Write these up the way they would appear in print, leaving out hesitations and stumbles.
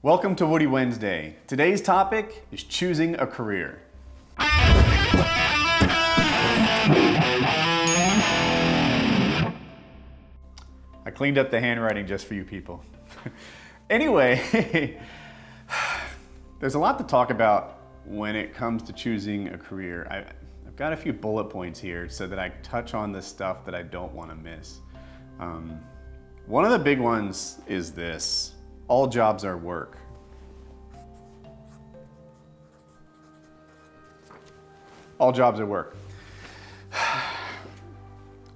Welcome to Woody Wednesday. Today's topic is choosing a career. I cleaned up the handwriting just for you people. Anyway, there's a lot to talk about when it comes to choosing a career. I've got a few bullet points here so that I touch on the stuff that I don't want to miss. One of the big ones is this: all jobs are work. All jobs are work.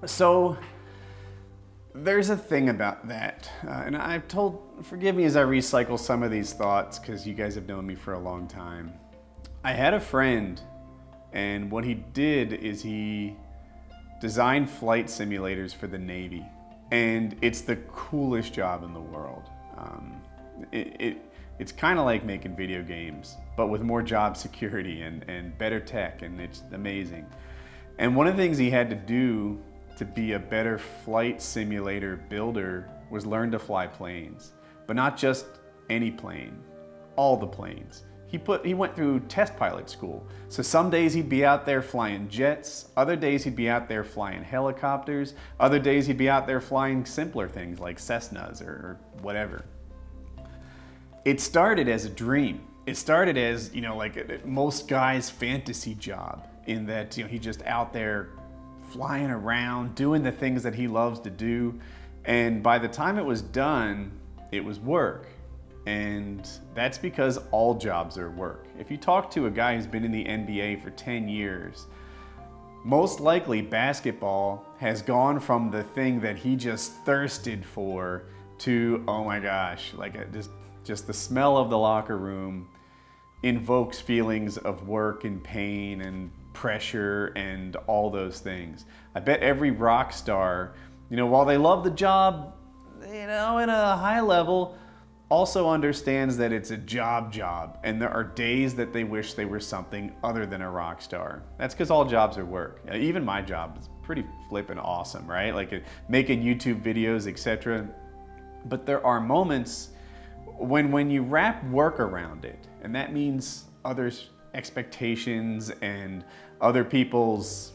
So there's a thing about that. And I've told, forgive me as I recycle some of these thoughts because you guys have known me for a long time. I had a friend, and what he did is he designed flight simulators for the Navy. And it's the coolest job in the world. It's kind of like making video games, but with more job security and better tech, and it's amazing. And one of the things he had to do to be a better flight simulator builder was learn to fly planes, but not just any plane, all the planes. He went through test pilot school. So some days he'd be out there flying jets, other days he'd be out there flying helicopters, other days he'd be out there flying simpler things like Cessnas or whatever. It started as a dream. It started as, like most guys' fantasy job, in that, he's just out there flying around, doing the things that he loves to do. And by the time it was done, it was work. And that's because all jobs are work. If you talk to a guy who's been in the NBA for 10 years, most likely basketball has gone from the thing that he just thirsted for to, oh my gosh, just the smell of the locker room invokes feelings of work and pain and pressure and all those things. I bet every rock star, while they love the job, in a high level, also understands that it's a job, and there are days that they wish they were something other than a rock star. That's because all jobs are work. Even my job is pretty flippin' awesome, right? Like making YouTube videos, etc. But there are moments when you wrap work around it, and that means others' expectations and other people's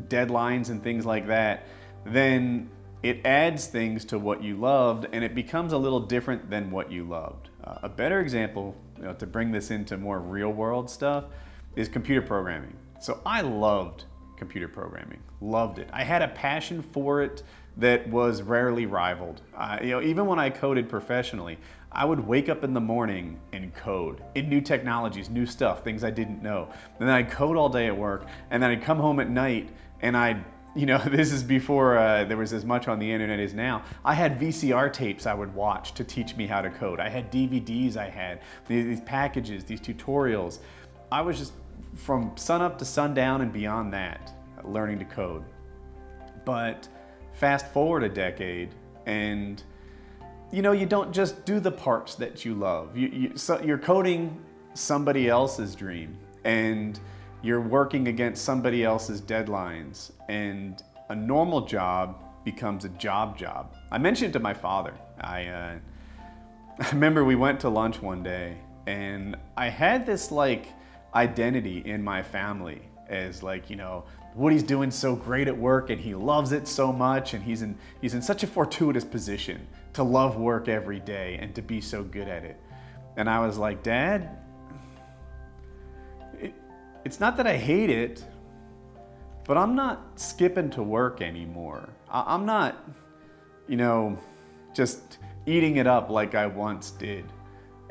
deadlines and things like that, then it adds things to what you loved, and it becomes a little different than what you loved. A better example, to bring this into more real world stuff, is computer programming. So I loved computer programming, loved it. I had a passion for it that was rarely rivaled. Even when I coded professionally, I would wake up in the morning and code in new technologies, new stuff, things I didn't know. And then I'd code all day at work, and then I'd come home at night and I'd, this is before there was as much on the internet as now. I had VCR tapes I would watch to teach me how to code. I had DVDs, I had these packages, these tutorials. I was just from sunup to sundown and beyond that, learning to code. But fast forward a decade, and you don't just do the parts that you love. You're coding somebody else's dream, and you're working against somebody else's deadlines, and a normal job becomes a job. I mentioned it to my father. I remember we went to lunch one day, and I had this identity in my family as Woody's doing so great at work, and he loves it so much, and he's in such a fortuitous position to love work every day and to be so good at it. And I was like, Dad, it's not that I hate it, but I'm not skipping to work anymore. I'm not, just eating it up like I once did.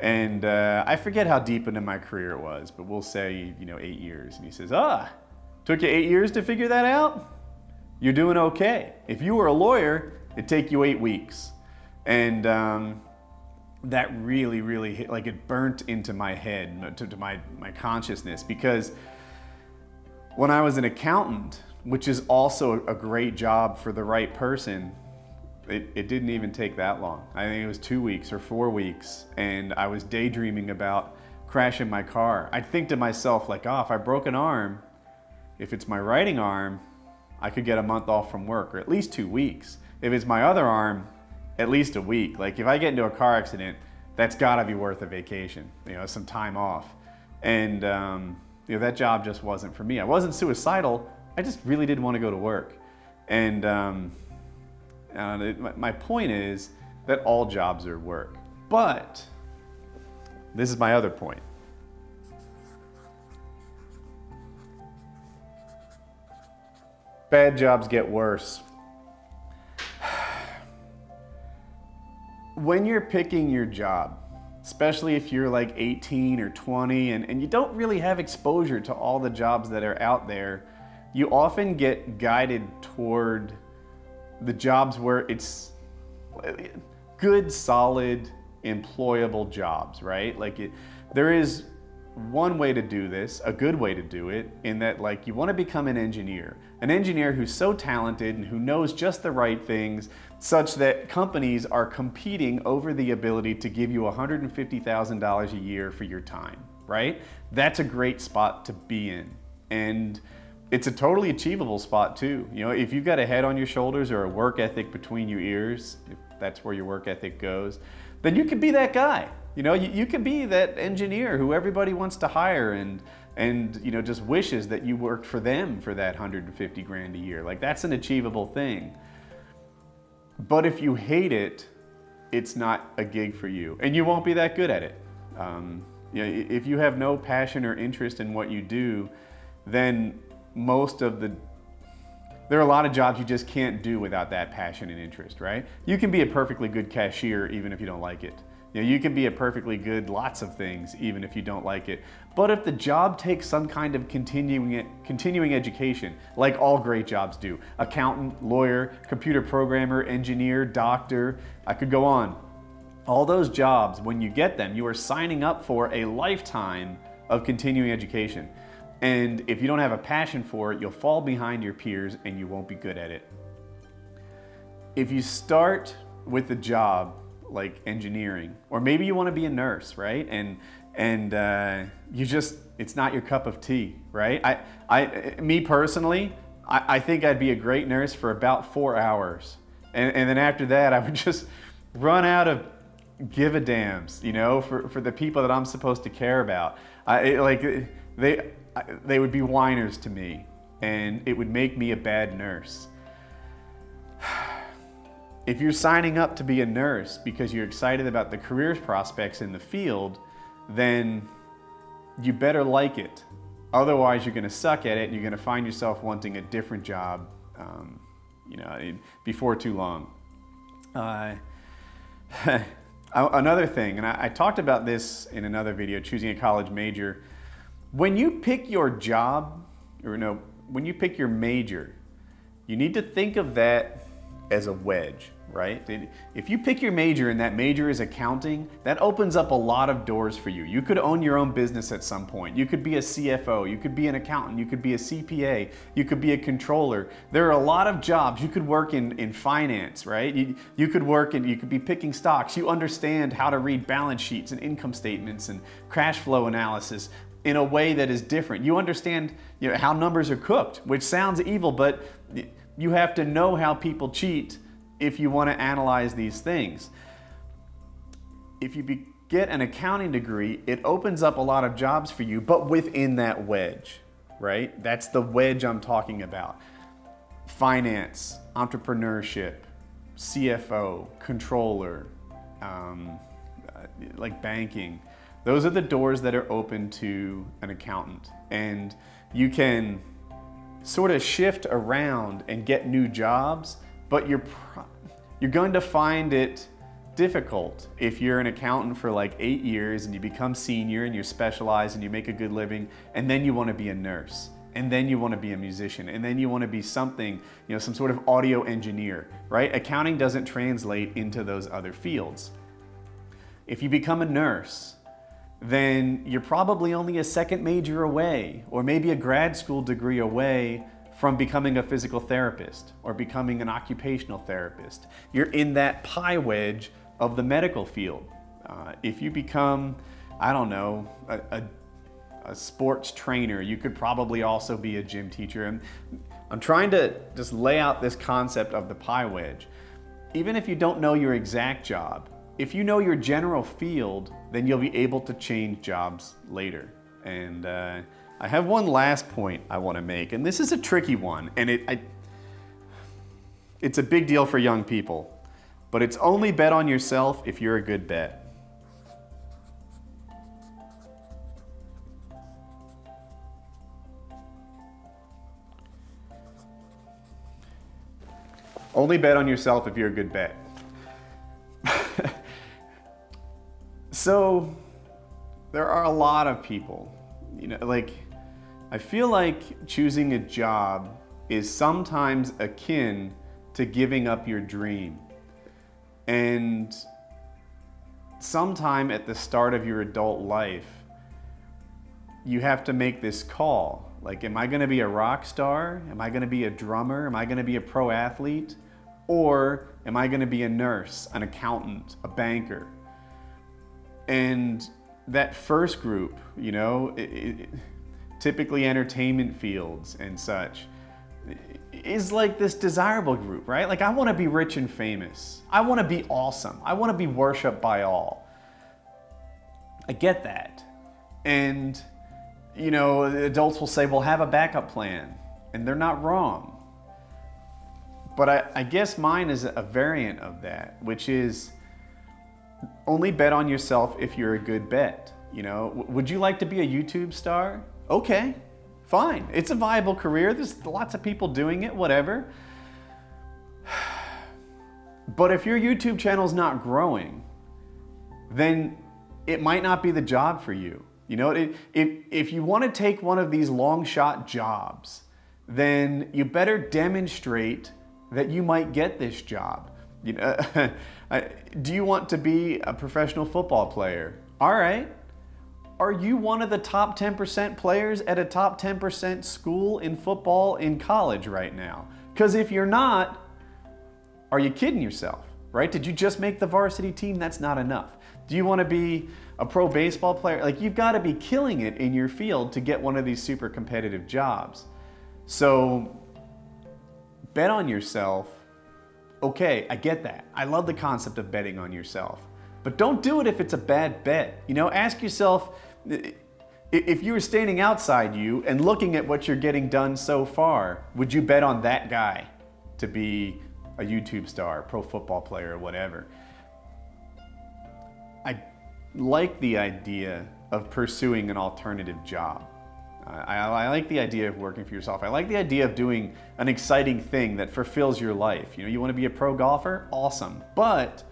And I forget how deep into my career it was, but we'll say, 8 years. And he says, took you 8 years to figure that out? You're doing okay. If you were a lawyer, it'd take you 8 weeks. And that really hit, it burnt into my head, to my consciousness, because when I was an accountant, which is also a great job for the right person, it didn't even take that long. I think it was 2 weeks or 4 weeks, and I was daydreaming about crashing my car. I'd think to myself, if I broke an arm, if it's my writing arm, I could get a month off from work, or at least 2 weeks. If it's my other arm, at least a week. If I get into a car accident, that's gotta be worth a vacation, some time off. And that job just wasn't for me. I wasn't suicidal, I just really didn't want to go to work. And my point is that all jobs are work. But this is my other point. Bad jobs get worse. When you're picking your job, especially if you're like 18 or 20 and you don't really have exposure to all the jobs that are out there, you often get guided toward the jobs where it's good, solid, employable jobs, right? There is one way to do this, a good way to do it, in that you want to become an engineer who's so talented and who knows just the right things, such that companies are competing over the ability to give you $150,000 a year for your time, right? That's a great spot to be in. And it's a totally achievable spot too. If you've got a head on your shoulders or a work ethic between your ears, if that's where your work ethic goes, then you can be that guy. You can be that engineer who everybody wants to hire and just wishes that you worked for them for that 150 grand a year. That's an achievable thing. But if you hate it, it's not a gig for you, and you won't be that good at it. If you have no passion or interest in what you do, then there are a lot of jobs you just can't do without that passion and interest, right? You can be a perfectly good cashier even if you don't like it. You can be a perfectly good lots of things even if you don't like it. But if the job takes some kind of continuing education, like all great jobs do, accountant, lawyer, computer programmer, engineer, doctor, I could go on. All those jobs, when you get them, you are signing up for a lifetime of continuing education. And if you don't have a passion for it, you'll fall behind your peers and you won't be good at it. If you start with a job like engineering, or maybe you want to be a nurse, right? And it's not your cup of tea, right? Me personally, I think I'd be a great nurse for about 4 hours. And then after that, I would just run out of give a dams, for the people that I'm supposed to care about. They would be whiners to me, and it would make me a bad nurse. If you're signing up to be a nurse because you're excited about the career prospects in the field, then you better like it. Otherwise, you're going to suck at it and you're going to find yourself wanting a different job before too long. Another thing, and I talked about this in another video, choosing a college major. When you pick your job, when you pick your major, you need to think of that as a wedge, right? If you pick your major and that major is accounting, that opens up a lot of doors for you. You could own your own business at some point. You could be a CFO, you could be an accountant, you could be a CPA, you could be a controller. There are a lot of jobs. You could work in finance, right? You could be picking stocks. You understand how to read balance sheets and income statements and cash flow analysis in a way that is different. You understand how numbers are cooked, which sounds evil, but you have to know how people cheat if you want to analyze these things. If you get an accounting degree, it opens up a lot of jobs for you, but within that wedge, right? That's the wedge I'm talking about. Finance, entrepreneurship, CFO, controller, like banking. Those are the doors that are open to an accountant, and you can sort of shift around and get new jobs, but you're going to find it difficult if you're an accountant for like 8 years and you become senior and you're specialized and you make a good living, and then you want to be a nurse, and then you want to be a musician, and then you want to be something, some sort of audio engineer, right? Accounting doesn't translate into those other fields. If you become a nurse, then you're probably only a second major away, or maybe a grad school degree away from becoming a physical therapist or becoming an occupational therapist. You're in that pie wedge of the medical field. If you become, I don't know, a sports trainer, you could probably also be a gym teacher. I'm trying to just lay out this concept of the pie wedge. Even if you don't know your exact job, if you know your general field, then you'll be able to change jobs later. And I have one last point I want to make, and this is a tricky one, and it's a big deal for young people, but it's only bet on yourself if you're a good bet. Only bet on yourself if you're a good bet. So there are a lot of people, you know, like, I feel like choosing a job is sometimes akin to giving up your dream. And sometime at the start of your adult life, you have to make this call. Like, am I gonna be a rock star? Am I gonna be a drummer? Am I gonna be a pro athlete? Or am I gonna be a nurse, an accountant, a banker? And that first group, you know, typically entertainment fields and such, is like this desirable group, right? Like, I wanna be rich and famous. I wanna be awesome. I wanna be worshiped by all. I get that. And, you know, adults will say, well, have a backup plan. And they're not wrong. But I guess mine is a variant of that, which is only bet on yourself if you're a good bet. You know, would you like to be a YouTube star? Okay, fine. It's a viable career. There's lots of people doing it, whatever. But if your YouTube channel's not growing, then it might not be the job for you. You know, if you want to take one of these long shot jobs, then you better demonstrate that you might get this job. You know, do you want to be a professional football player? All right. Are you one of the top 10% players at a top 10% school in football in college right now? Because if you're not, are you kidding yourself, right? Did you just make the varsity team? That's not enough. Do you want to be a pro baseball player? Like, you've got to be killing it in your field to get one of these super competitive jobs. So bet on yourself. Okay, I get that. I love the concept of betting on yourself. But don't do it if it's a bad bet. You know, ask yourself, if you were standing outside you and looking at what you're getting done so far, would you bet on that guy to be a YouTube star, pro football player, or whatever? I like the idea of pursuing an alternative job. I like the idea of working for yourself. I like the idea of doing an exciting thing that fulfills your life. You know, you want to be a pro golfer? Awesome. But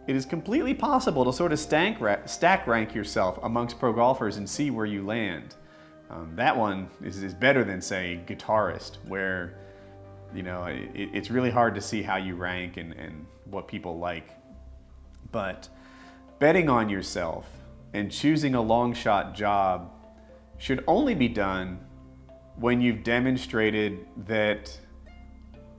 it is completely possible to sort of stack rank yourself amongst pro golfers and see where you land. That one is better than, say, guitarist, where, you know, it's really hard to see how you rank and what people like. But betting on yourself and choosing a long shot job should only be done when you've demonstrated that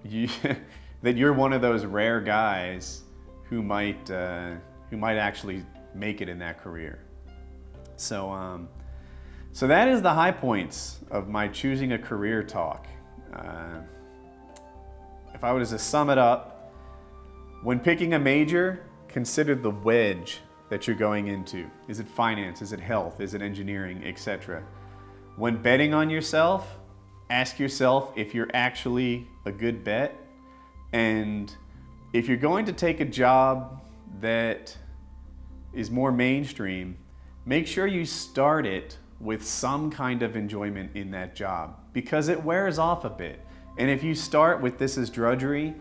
you're one of those rare guys who might actually make it in that career. So that is the high points of my choosing a career talk. If I was to sum it up, when picking a major, consider the wedge that you're going into. Is it finance? Is it health? Is it engineering, etc.? When betting on yourself, ask yourself if you're actually a good bet. And if you're going to take a job that is more mainstream, make sure you start it with some kind of enjoyment in that job, because it wears off a bit. And if you start with this is drudgery,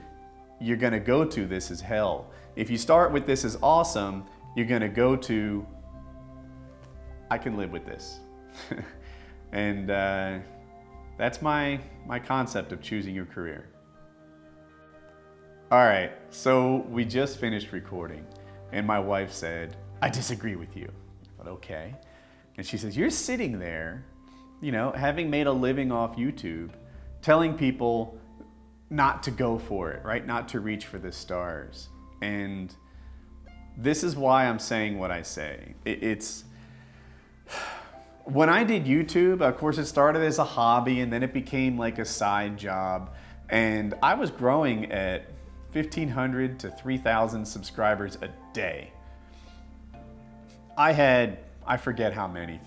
you're gonna go to this is hell. If you start with this is awesome, you're gonna go to, I can live with this. And that's my concept of choosing your career. All right, so we just finished recording and my wife said, I disagree with you. I thought, okay. And she says, you're sitting there, you know, having made a living off YouTube, telling people not to go for it, right? Not to reach for the stars. And this is why I'm saying what I say. When I did YouTube, of course, it started as a hobby and then it became like a side job. And I was growing at 1,500 to 3,000 subscribers a day. I had, I forget how many,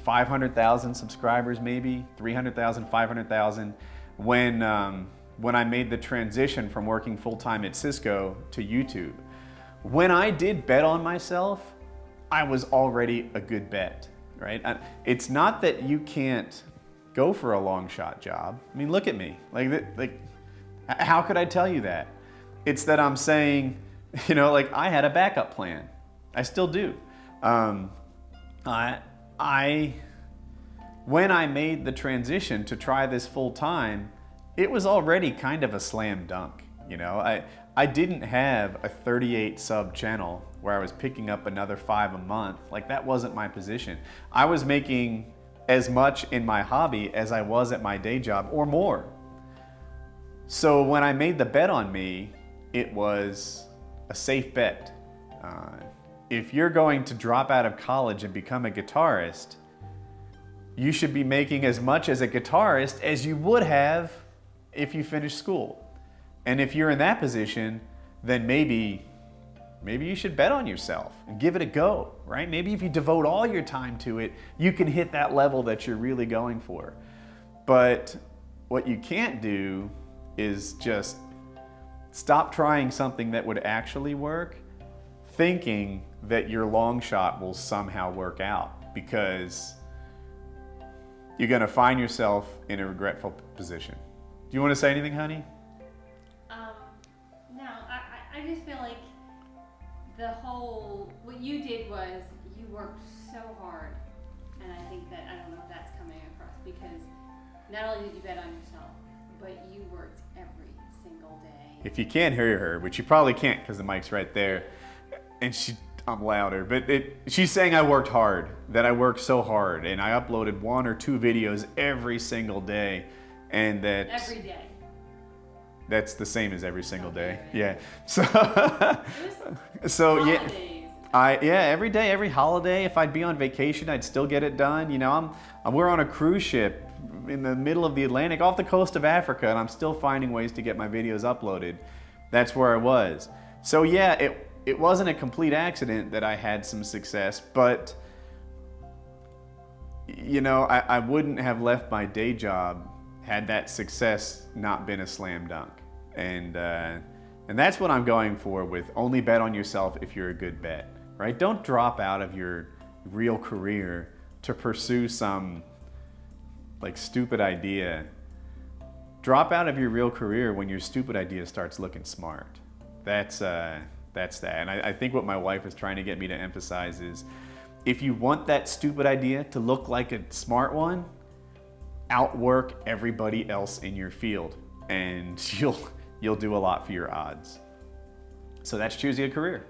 500,000 subscribers maybe, 300,000, 500,000 when I made the transition from working full-time at Cisco to YouTube. When I did bet on myself, I was already a good bet, right? It's not that you can't go for a long shot job. I mean, look at me. Like, how could I tell you that? It's that I'm saying, you know, like I had a backup plan. I still do. When I made the transition to try this full time, it was already kind of a slam dunk. You know, I didn't have a 38 sub channel where I was picking up another 5 a month. Like that wasn't my position. I was making as much in my hobby as I was at my day job or more. So when I made the bet on me, it was a safe bet. If you're going to drop out of college and become a guitarist, you should be making as much as a guitarist as you would have if you finished school. And if you're in that position, then maybe you should bet on yourself and give it a go, right? Maybe if you devote all your time to it, you can hit that level that you're really going for. But what you can't do is just stop trying something that would actually work, thinking that your long shot will somehow work out, because you're gonna find yourself in a regretful position. Do you want to say anything, honey? No, I just feel like what you did was you worked so hard, and I think that, I don't know if that's coming across, because not only did you bet on yourself, but you worked every single day. If you can't hear her, which you probably can't because the mic's right there, and I'm louder, but she's saying I worked hard, that I worked so hard, and I uploaded 1 or 2 videos every single day, and that... Every day. That's the same as every single day. Yeah. Yeah, every day, every holiday, if I'd be on vacation, I'd still get it done. You know, we're on a cruise ship in the middle of the Atlantic off the coast of Africa, and I'm still finding ways to get my videos uploaded. That's where I was. So yeah, it wasn't a complete accident that I had some success, but you know, I wouldn't have left my day job had that success not been a slam dunk. And that's what I'm going for with only bet on yourself if you're a good bet, right? Don't drop out of your real career to pursue some like stupid idea. Drop out of your real career when your stupid idea starts looking smart. That's that. And I think what my wife is trying to get me to emphasize is, if you want that stupid idea to look like a smart one, outwork everybody else in your field, and you'll do a lot for your odds. So that's choosing a career.